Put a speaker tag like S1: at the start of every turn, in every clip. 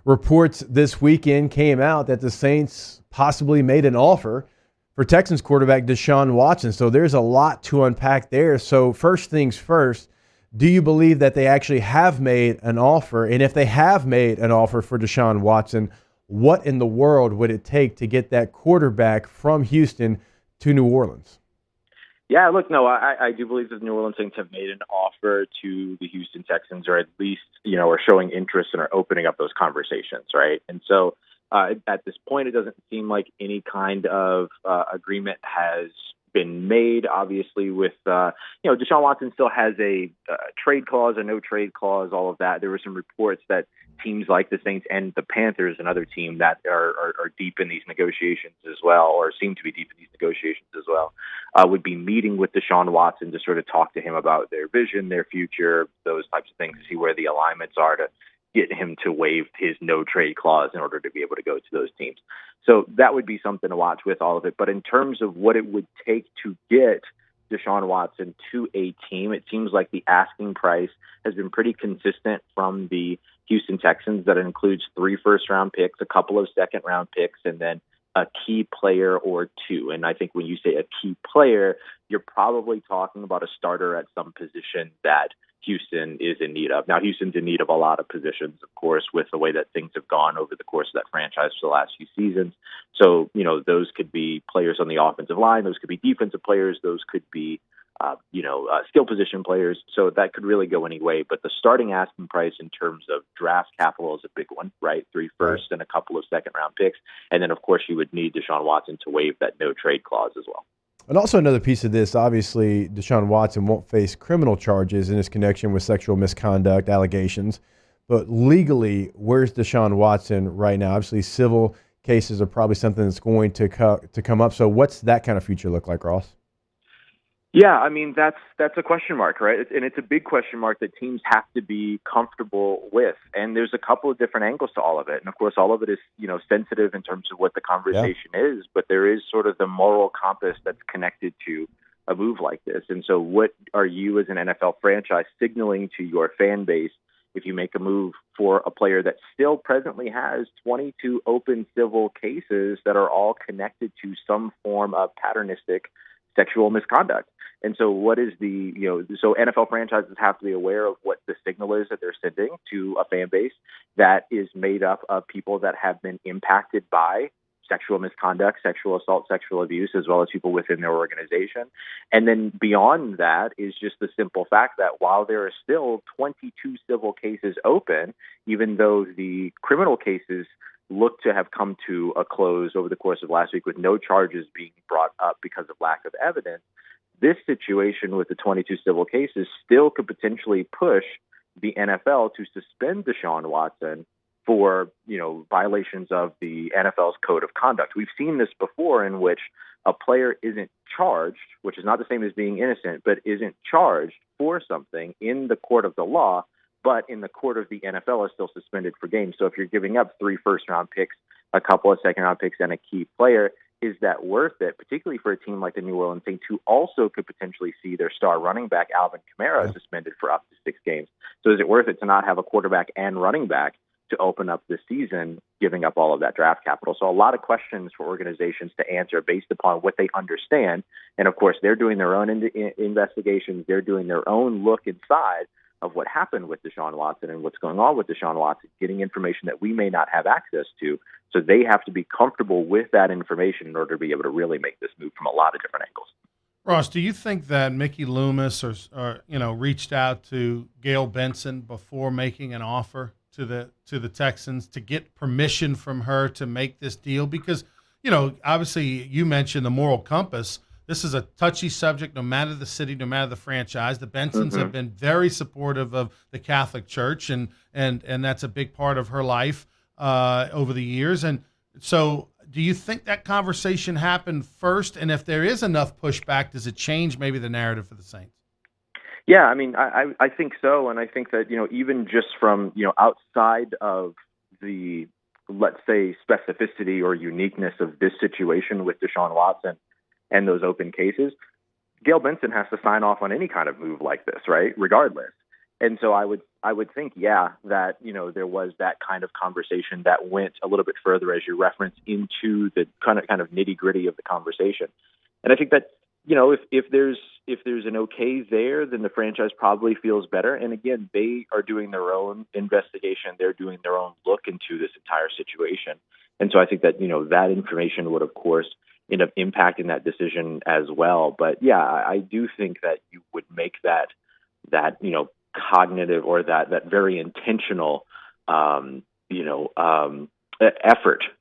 S1: reports this weekend came out that the Saints possibly made an offer for Texans quarterback Deshaun Watson. So there's a lot to unpack there. So first things first, do you believe that they actually have made an offer? And if they have made an offer for Deshaun Watson, what in the world would it take to get that quarterback from Houston to New Orleans?
S2: Yeah, look, no, I do believe that the New Orleans Saints have made an offer to the Houston Texans, or at least, are showing interest and are opening up those conversations, right? And so at this point, it doesn't seem like any kind of agreement has been made. Obviously, with Deshaun Watson still has a trade clause, a no trade clause, all of that. There were some reports that teams like the Saints and the Panthers, another team that are deep in these negotiations as well, or seem to be deep in these negotiations as well, would be meeting with Deshaun Watson to sort of talk to him about their vision, their future, those types of things, to see where the alignments are to get him to waive his no trade clause in order to be able to go to those teams. So that would be something to watch with all of it. But in terms of what it would take to get Deshaun Watson to a team, it seems like the asking price has been pretty consistent from the Houston Texans. That includes 3 first-round picks, a couple of second-round picks, and then a key player or two. And I think when you say a key player, you're probably talking about a starter at some position that Houston is in need of. Now, Houston's in need of a lot of positions, of course, with the way that things have gone over the course of that franchise for the last few seasons. So, those could be players on the offensive line. Those could be defensive players. Those could be, skill position players. So that could really go any way. But the starting asking price in terms of draft capital is a big one, right? 3 first and a couple of second-round picks. And then, of course, you would need Deshaun Watson to waive that no-trade clause as well.
S1: And also another piece of this, obviously, Deshaun Watson won't face criminal charges in his connection with sexual misconduct allegations. But legally, where's Deshaun Watson right now? Obviously, civil cases are probably something that's going to come up. So what's that kind of future look like, Ross?
S2: Yeah, I mean, that's a question mark, right? And it's a big question mark that teams have to be comfortable with. And there's a couple of different angles to all of it. And of course, all of it is, sensitive in terms of what the conversation is, but there is sort of the moral compass that's connected to a move like this. And so what are you as an NFL franchise signaling to your fan base if you make a move for a player that still presently has 22 open civil cases that are all connected to some form of patternistic sexual misconduct? And so what is so NFL franchises have to be aware of what the signal is that they're sending to a fan base that is made up of people that have been impacted by sexual misconduct, sexual assault, sexual abuse, as well as people within their organization. And then beyond that is just the simple fact that while there are still 22 civil cases open, even though the criminal cases look to have come to a close over the course of last week with no charges being brought up because of lack of evidence, this situation with the 22 civil cases still could potentially push the NFL to suspend Deshaun Watson for, violations of the NFL's code of conduct. We've seen this before, in which a player isn't charged, which is not the same as being innocent, but isn't charged for something in the court of the law, but in the court of the NFL is still suspended for games. So if you're giving up 3 first-round picks, a couple of second-round picks, and a key player, is that worth it, particularly for a team like the New Orleans Saints, who also could potentially see their star running back, Alvin Kamara, suspended for up to 6 games? So is it worth it to not have a quarterback and running back to open up this season, giving up all of that draft capital? So a lot of questions for organizations to answer based upon what they understand. And, of course, they're doing their own investigations. They're doing their own look inside of what happened with Deshaun Watson and what's going on with Deshaun Watson, getting information that we may not have access to. So they have to be comfortable with that information in order to be able to really make this move from a lot of different angles.
S3: Ross, do you think that Mickey Loomis reached out to Gail Benson before making an offer to the Texans to get permission from her to make this deal? Because, obviously you mentioned the moral compass. This is a touchy subject, no matter the city, no matter the franchise. The Bensons have been very supportive of the Catholic Church, and that's a big part of her life over the years. And so do you think that conversation happened first? And if there is enough pushback, does it change maybe the narrative for the Saints?
S2: Yeah, I mean, I think so. And I think that, even just from, outside of the, let's say, specificity or uniqueness of this situation with Deshaun Watson and those open cases, Gail Benson has to sign off on any kind of move like this, right? Regardless. And so I would think, that, there was that kind of conversation that went a little bit further, as you referenced, into the kind of nitty gritty of the conversation. And I think that, if there's an okay there, then the franchise probably feels better. And again, they are doing their own investigation. They're doing their own look into this entire situation. And so I think that, that information would, of course, end up impacting that decision as well. But I do think that you would make that cognitive or that very intentional, effort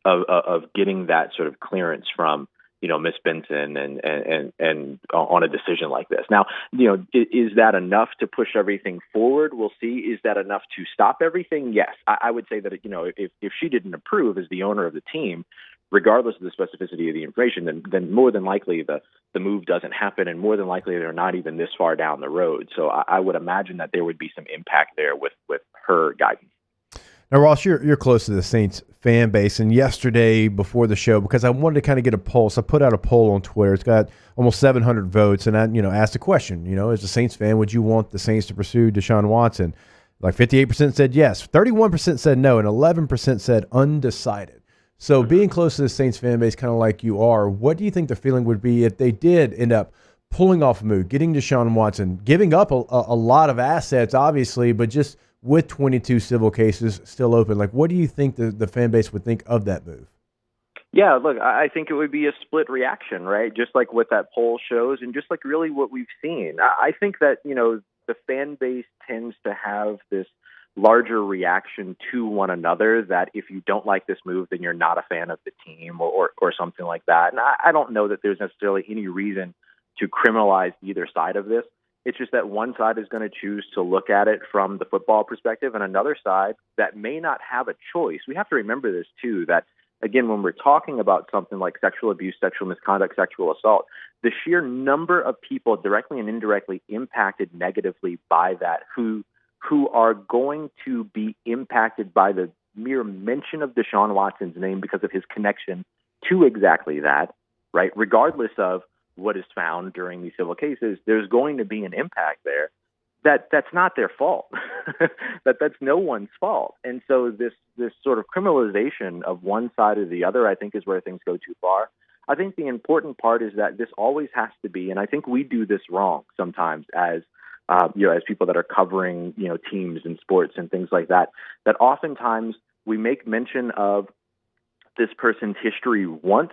S2: of getting that sort of clearance from, Miss Benson and on a decision like this. Now, is that enough to push everything forward? We'll see. Is that enough to stop everything? Yes. I would say that, if she didn't approve as the owner of the team, regardless of the specificity of the information, then more than likely the move doesn't happen, and more than likely they're not even this far down the road. So I would imagine that there would be some impact there with her guidance.
S1: Now, Ross, you're close to the Saints fan base, and yesterday before the show, because I wanted to kind of get a pulse, I put out a poll on Twitter. It's got almost 700 votes, and I asked a question. As a Saints fan, would you want the Saints to pursue Deshaun Watson? Like 58% said yes, 31% said no, and 11% said undecided. So being close to the Saints fan base, kind of like you are, what do you think the feeling would be if they did end up pulling off a move, getting Deshaun Watson, giving up a lot of assets, obviously, but just with 22 civil cases still open? Like, what do you think the fan base would think of that move?
S2: Yeah, look, I think it would be a split reaction, right? Just like what that poll shows and just like really what we've seen. I think that, the fan base tends to have this larger reaction to one another, that if you don't like this move, then you're not a fan of the team or something like that. And I don't know that there's necessarily any reason to criminalize either side of this. It's just that one side is going to choose to look at it from the football perspective, and another side that may not have a choice. We have to remember this too, that again, when we're talking about something like sexual abuse, sexual misconduct, sexual assault, the sheer number of people directly and indirectly impacted negatively by that who are going to be impacted by the mere mention of Deshaun Watson's name because of his connection to exactly that, right? Regardless of what is found during these civil cases, there's going to be an impact there. That's not their fault. That's no one's fault. And so this sort of criminalization of one side or the other, I think, is where things go too far. I think the important part is that this always has to be, and I think we do this wrong sometimes as people that are covering, teams and sports and things like that, that oftentimes we make mention of this person's history once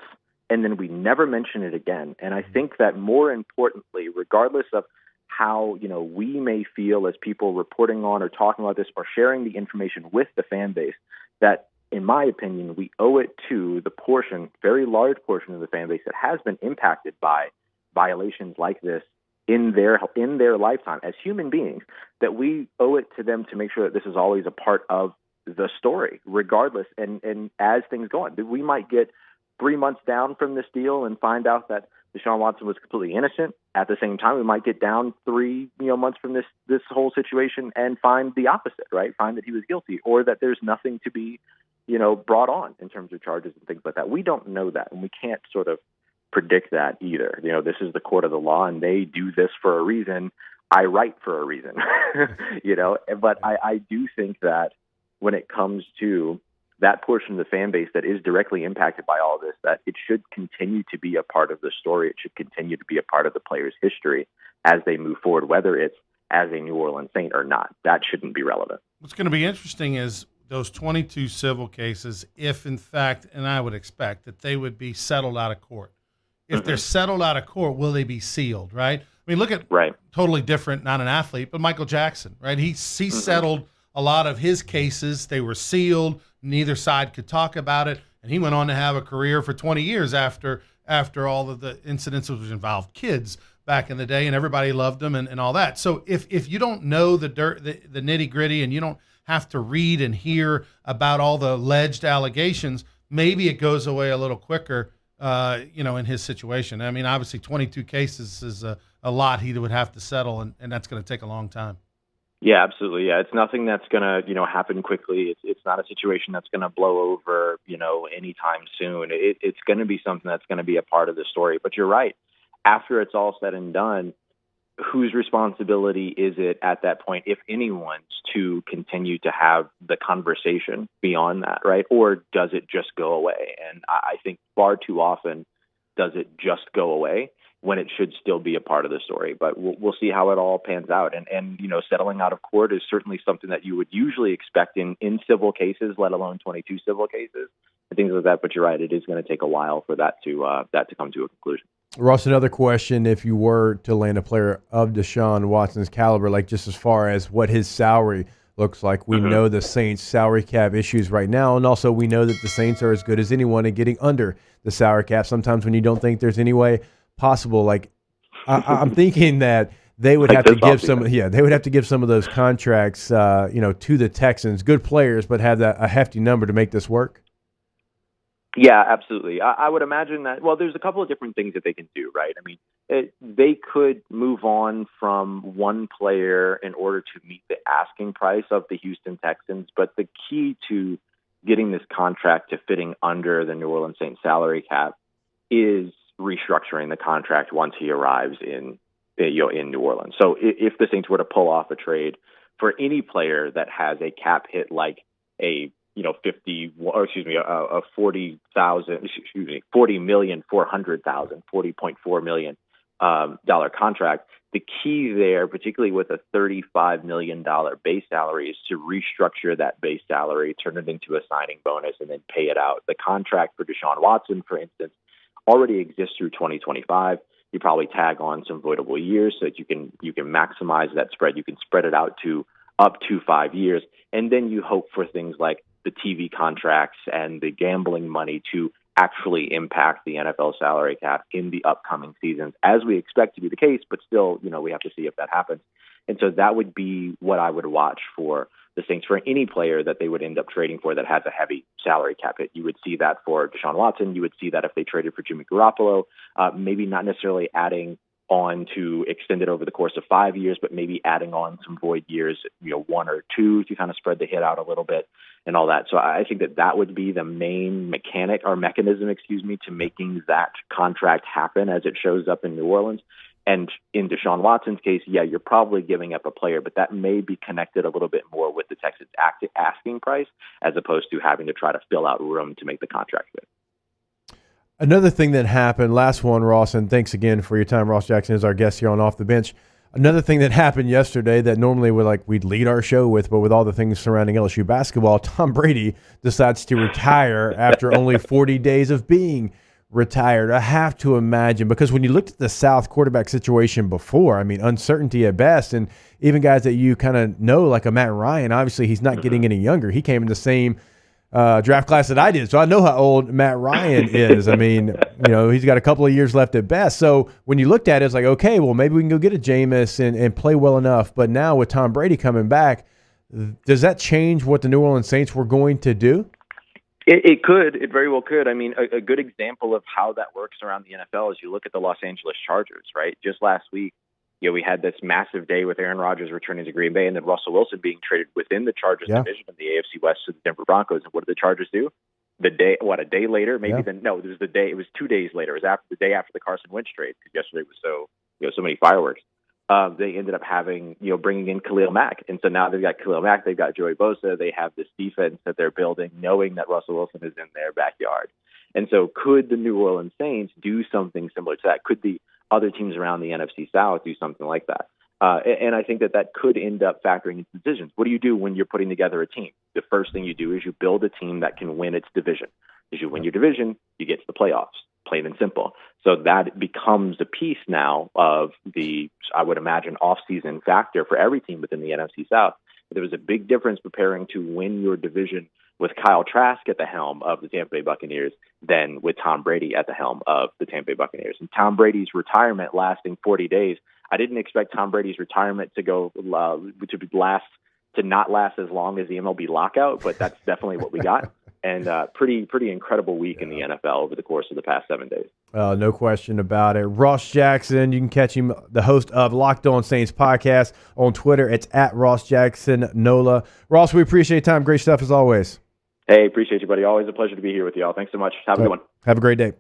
S2: and then we never mention it again. And I think that more importantly, regardless of how, we may feel as people reporting on or talking about this or sharing the information with the fan base, that in my opinion, we owe it to the very large portion of the fan base that has been impacted by violations like this in their lifetime as human beings, that we owe it to them to make sure that this is always a part of the story, regardless. And as things go on, we might get 3 months down from this deal and find out that Deshaun Watson was completely innocent. At the same time, we might get down 3 months from this whole situation and find the opposite, right? Find that he was guilty, or that there's nothing to be, brought on in terms of charges and things like that. We don't know that, and we can't sort of predict that either. This is the court of the law, and they do this for a reason. I write for a reason, But I do think that when it comes to that portion of the fan base that is directly impacted by all of this, that it should continue to be a part of the story. It should continue to be a part of the player's history as they move forward, whether it's as a New Orleans Saint or not. That shouldn't be relevant.
S3: What's going to be interesting is those 22 civil cases, if in fact, and I would expect that they would be settled out of court. If they're settled out of court, will they be sealed, right? I mean, look at totally different, not an athlete, but Michael Jackson, right? He settled a lot of his cases. They were sealed. Neither side could talk about it. And he went on to have a career for 20 years after all of the incidents which involved kids back in the day, and everybody loved him and all that. So if you don't know the nitty gritty, and you don't have to read and hear about all the alleged allegations, maybe it goes away a little quicker, in his situation. I mean, obviously 22 cases is a lot he would have to settle, and that's going to take a long time.
S2: Yeah, absolutely. Yeah, it's nothing that's going to, happen quickly. It's not a situation that's going to blow over, anytime soon. It's going to be something that's going to be a part of the story. But you're right. After it's all said and done, whose responsibility is it at that point, if anyone's, to continue to have the conversation beyond that, right? Or does it just go away? And I think far too often does it just go away when it should still be a part of the story. But we'll see how it all pans out. And settling out of court is certainly something that you would usually expect in civil cases, let alone 22 civil cases and things like that. But you're right, it is going to take a while for that to come to a conclusion.
S1: Ross, another question: if you were to land a player of Deshaun Watson's caliber, like just as far as what his salary looks like, we know the Saints' salary cap issues right now, and also we know that the Saints are as good as anyone at getting under the salary cap. Sometimes when you don't think there's any way possible, like I'm thinking that they would have to give some of those contracts, to the Texans, good players, but have a hefty number to make this work.
S2: Yeah, absolutely. I would imagine that, well, there's a couple of different things that they can do, right? I mean, they could move on from one player in order to meet the asking price of the Houston Texans, but the key to getting this contract to fitting under the New Orleans Saints salary cap is restructuring the contract once he arrives in New Orleans. So if the Saints were to pull off a trade for any player that has a cap hit like a $40.4 million dollar contract. The key there, particularly with a $35 million base salary, is to restructure that base salary, turn it into a signing bonus, and then pay it out. The contract for Deshaun Watson, for instance, already exists through 2025. You probably tag on some voidable years so that you can maximize that spread. You can spread it out to up to 5 years, and then you hope for things like the TV contracts and the gambling money to actually impact the NFL salary cap in the upcoming seasons, as we expect to be the case, but still, we have to see if that happens. And so that would be what I would watch for the Saints, for any player that they would end up trading for that has a heavy salary cap hit. You would see that for Deshaun Watson. You would see that if they traded for Jimmy Garoppolo, maybe not necessarily adding on to extend it over the course of 5 years, but maybe adding on some void years, 1 or 2 to kind of spread the hit out a little bit and all that. So I think that would be the main mechanism, to making that contract happen as it shows up in New Orleans. And in Deshaun Watson's case, you're probably giving up a player, but that may be connected a little bit more with the Texans asking price as opposed to having to try to fill out room to make the contract fit.
S1: Another thing that happened, last one, Ross, and thanks again for your time. Ross Jackson is our guest here on Off the Bench. Another thing that happened yesterday that normally we'd lead our show with, but with all the things surrounding LSU basketball, Tom Brady decides to retire after only 40 days of being retired. I have to imagine, because when you looked at the South quarterback situation before, uncertainty at best, and even guys that you kind of know, like a Matt Ryan, obviously he's not getting any younger. He came in the same draft class that I did, so I know how old Matt Ryan is. He's got a couple of years left at best. So when you looked at it, it's like, okay, well, maybe we can go get a Jameis and play well enough. But now with Tom Brady coming back, does that change what the New Orleans Saints were going to do?
S2: It could. It very well could. A good example of how that works around the NFL is you look at the Los Angeles Chargers, right? Just last week, we had this massive day with Aaron Rodgers returning to Green Bay and then Russell Wilson being traded within the Chargers division of the AFC West to the Denver Broncos. And what did the Chargers do? A day later, it was 2 days later. It was the day after the Carson Wentz trade, because yesterday was so many fireworks. They ended up bringing in Khalil Mack. And so now they've got Khalil Mack, they've got Joey Bosa, they have this defense that they're building, knowing that Russell Wilson is in their backyard. And so could the New Orleans Saints do something similar to that? Could the other teams around the NFC South do something like that? And I think that could end up factoring into decisions. What do you do when you're putting together a team? The first thing you do is you build a team that can win its division. As you win your division, you get to the playoffs, plain and simple. So that becomes a piece now of the, I would imagine, off-season factor for every team within the NFC South. There was a big difference preparing to win your division with Kyle Trask at the helm of the Tampa Bay Buccaneers than with Tom Brady at the helm of the Tampa Bay Buccaneers. And Tom Brady's retirement lasting 40 days, I didn't expect Tom Brady's retirement to not last as long as the MLB lockout, but that's definitely what we got. And pretty incredible week in the NFL over the course of the past 7 days.
S1: No question about it. Ross Jackson, you can catch him, the host of Locked On Saints podcast, on Twitter. It's at Ross Jackson NOLA. Ross, we appreciate your time. Great stuff as always.
S2: Hey, appreciate you, buddy. Always a pleasure to be here with y'all. Thanks so much. Have a good one.
S1: Have a great day.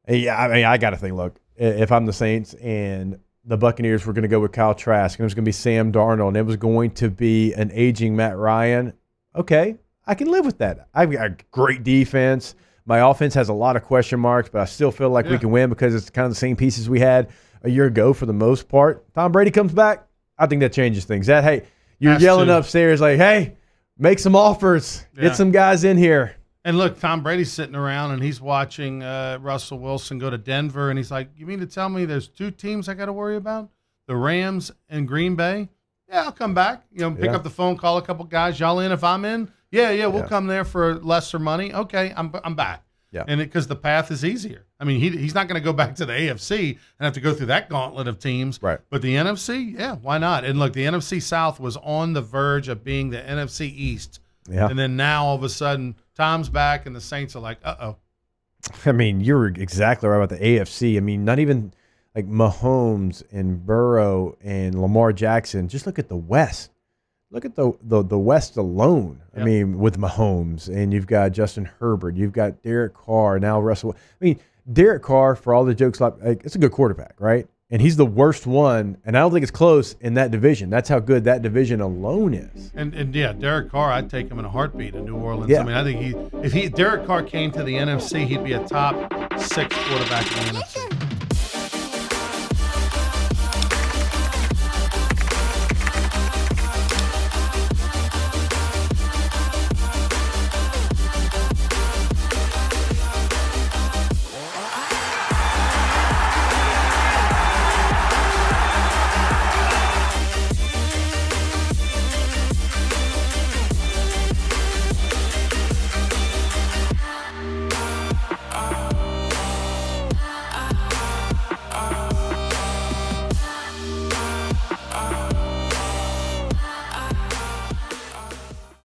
S1: Yeah, I got to think, look, if I'm the Saints and the Buccaneers were going to go with Kyle Trask, and it was going to be Sam Darnold, and it was going to be an aging Matt Ryan. Okay, I can live with that. I've got a great defense. My offense has a lot of question marks, but I still feel like we can win because it's kind of the same pieces we had a year ago for the most part. Tom Brady comes back, I think that changes things. Hey, you're yelling upstairs like, hey, make some offers. Get some guys in here.
S3: And look, Tom Brady's sitting around and he's watching Russell Wilson go to Denver, and he's like, you mean to tell me there's 2 teams I got to worry about? The Rams and Green Bay? Yeah, I'll come back. Pick up the phone, call a couple guys. Y'all in if I'm in? Yeah, we'll come there for lesser money. Okay, I'm back.
S1: Yeah.
S3: And because the path is easier. I mean, he's not going to go back to the AFC and have to go through that gauntlet of teams.
S1: Right.
S3: But the NFC, yeah, why not? And look, the NFC South was on the verge of being the NFC East.
S1: Yeah.
S3: And then now all of a sudden, Tom's back and the Saints are like, uh-oh.
S1: I mean, you're exactly right about the AFC. I mean, not even like Mahomes and Burrow and Lamar Jackson. Just look at the West. Look at the West alone. Yep. I mean, with Mahomes, and you've got Justin Herbert, you've got Derek Carr, now Russell. I mean, Derek Carr, for all the jokes, like it's a good quarterback, right? And he's the worst one, and I don't think it's close in that division. That's how good that division alone is.
S3: And yeah, Derek Carr, I'd take him in a heartbeat in New Orleans.
S1: Yeah.
S3: I mean, I think if Derek Carr came to the NFC, he'd be a top 6 quarterback in the NFC.